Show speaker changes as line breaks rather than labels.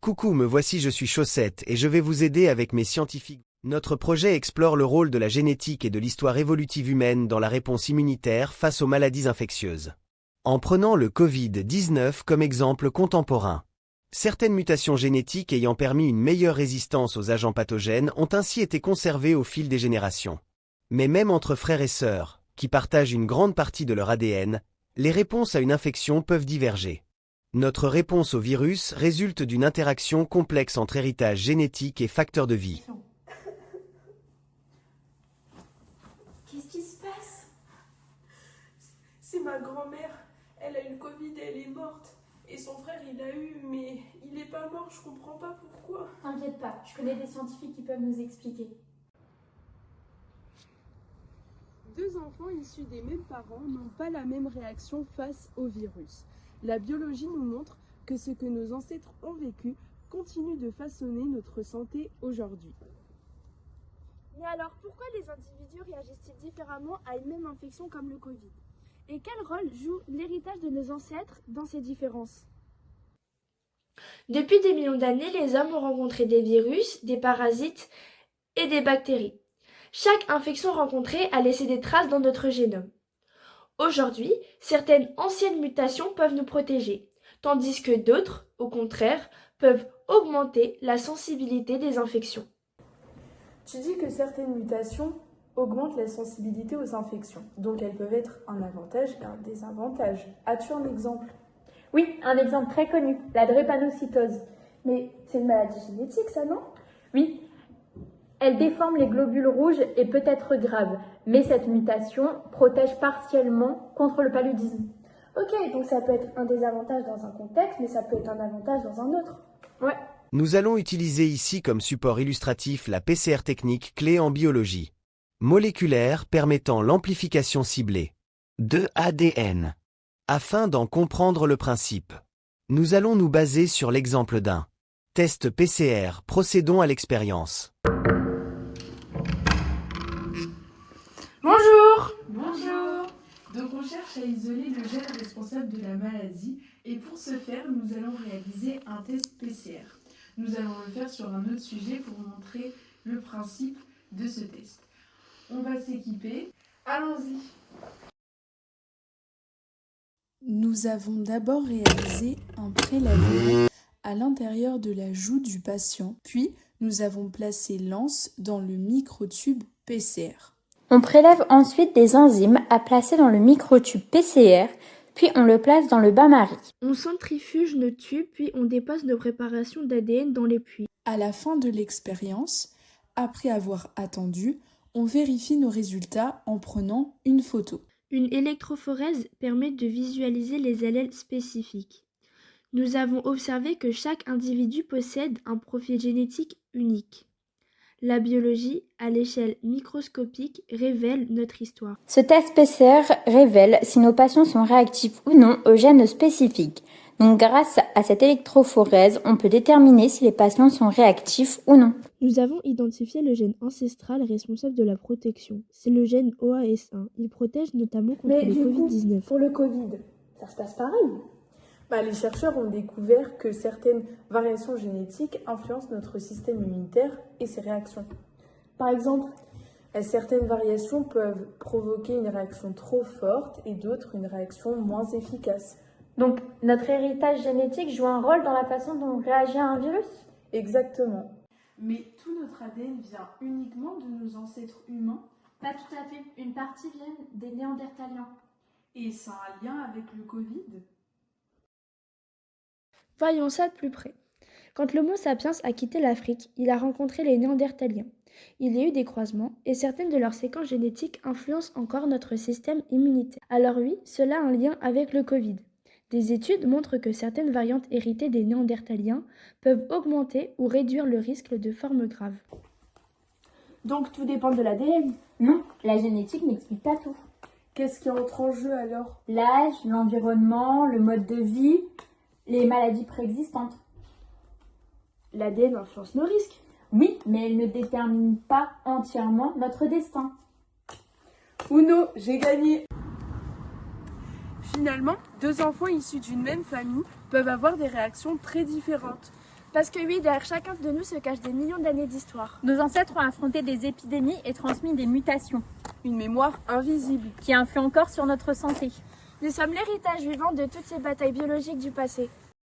Coucou, me voici, je suis Chaussette et je vais vous aider avec mes scientifiques. Notre projet explore le rôle de la génétique et de l'histoire évolutive humaine dans la réponse immunitaire face aux maladies infectieuses. En prenant le Covid-19 comme exemple contemporain. Certaines mutations génétiques ayant permis une meilleure résistance aux agents pathogènes ont ainsi été conservées au fil des générations. Mais même entre frères et sœurs, qui partagent une grande partie de leur ADN, les réponses à une infection peuvent diverger. Notre réponse au virus résulte d'une interaction complexe entre héritage génétique et facteurs de vie.
Qu'est-ce qui se passe?
C'est ma grand-mère. Elle a eu le Covid et elle est morte. Et son frère, il l'a eu, mais il n'est pas mort, je comprends pas pourquoi.
T'inquiète pas, je connais des scientifiques qui peuvent nous expliquer.
Deux enfants issus des mêmes parents n'ont pas la même réaction face au virus. La biologie nous montre que ce que nos ancêtres ont vécu continue de façonner notre santé aujourd'hui.
Mais alors, pourquoi les individus réagissent-ils différemment à une même infection comme le Covid? Et quel rôle joue l'héritage de nos ancêtres dans ces différences?
Depuis des millions d'années, les hommes ont rencontré des virus, des parasites et des bactéries. Chaque infection rencontrée a laissé des traces dans notre génome. Aujourd'hui, certaines anciennes mutations peuvent nous protéger, tandis que d'autres, au contraire, peuvent augmenter la sensibilité des infections.
Tu dis que certaines mutations augmentent la sensibilité aux infections, donc elles peuvent être un avantage et un désavantage. As-tu un exemple?
Oui, un exemple très connu, la drépanocytose.
Mais c'est une maladie génétique, ça, non?
Oui, elle déforme les globules rouges et peut être grave, mais cette mutation protège partiellement contre le paludisme.
Ok, donc ça peut être un désavantage dans un contexte, mais ça peut être un avantage dans un autre.
Ouais.
Nous allons utiliser ici comme support illustratif la PCR technique clé en biologie. Moléculaire permettant l'amplification ciblée de ADN. Afin d'en comprendre le principe, nous allons nous baser sur l'exemple d'un test PCR. Procédons à l'expérience.
Bonjour!
Bonjour! Donc on cherche à isoler le gène responsable de la maladie et pour ce faire, nous allons réaliser un test PCR. Nous allons le faire sur un autre sujet pour vous montrer le principe de ce test. On va s'équiper. Allons-y!
Nous avons d'abord réalisé un prélèvement à l'intérieur de la joue du patient, puis nous avons placé l'anse dans le microtube PCR.
On prélève ensuite des enzymes à placer dans le microtube PCR, puis on le place dans le bain-marie.
On centrifuge nos tubes, puis on dépose nos préparations d'ADN dans les puits.
À la fin de l'expérience, après avoir attendu, on vérifie nos résultats en prenant une photo.
Une électrophorèse permet de visualiser les allèles spécifiques. Nous avons observé que chaque individu possède un profil génétique unique. La biologie, à l'échelle microscopique, révèle notre histoire.
Ce test PCR révèle si nos patients sont réactifs ou non aux gènes spécifiques. Donc grâce à cette électrophorèse, on peut déterminer si les patients sont réactifs ou non.
Nous avons identifié le gène ancestral responsable de la protection. C'est le gène OAS1. Il protège notamment contre le Covid-19.
Pour le Covid, ça se passe pareil.
Les chercheurs ont découvert que certaines variations génétiques influencent notre système immunitaire et ses réactions.
Par exemple,
Certaines variations peuvent provoquer une réaction trop forte et d'autres une réaction moins efficace.
Donc notre héritage génétique joue un rôle dans la façon dont on réagit à un virus?
Exactement.
Mais tout notre ADN vient uniquement de nos ancêtres humains?
Pas tout à fait. Une partie vient des Néandertaliens.
Et ça a un lien avec le Covid?
Voyons ça de plus près. Quand l'Homo sapiens a quitté l'Afrique, il a rencontré les Néandertaliens. Il y a eu des croisements et certaines de leurs séquences génétiques influencent encore notre système immunitaire. Alors oui, cela a un lien avec le Covid. Des études montrent que certaines variantes héritées des Néandertaliens peuvent augmenter ou réduire le risque de formes graves.
donc tout dépend de l'ADN.
Non, la génétique n'explique pas tout.
Qu'est-ce qui entre en jeu alors?
L'âge, l'environnement, le mode de vie, les maladies préexistantes.
L'ADN influence nos risques.
Oui, mais elle ne détermine pas entièrement notre destin.
Uno, j'ai gagné! Finalement, deux enfants issus d'une même famille peuvent avoir des réactions très différentes.
Parce que oui, derrière chacun de nous se cachent des millions d'années d'histoire.
Nos ancêtres ont affronté des épidémies et transmis des mutations
Une mémoire invisible.
qui influent encore sur notre santé.
Nous sommes l'héritage vivant de toutes ces batailles biologiques du passé.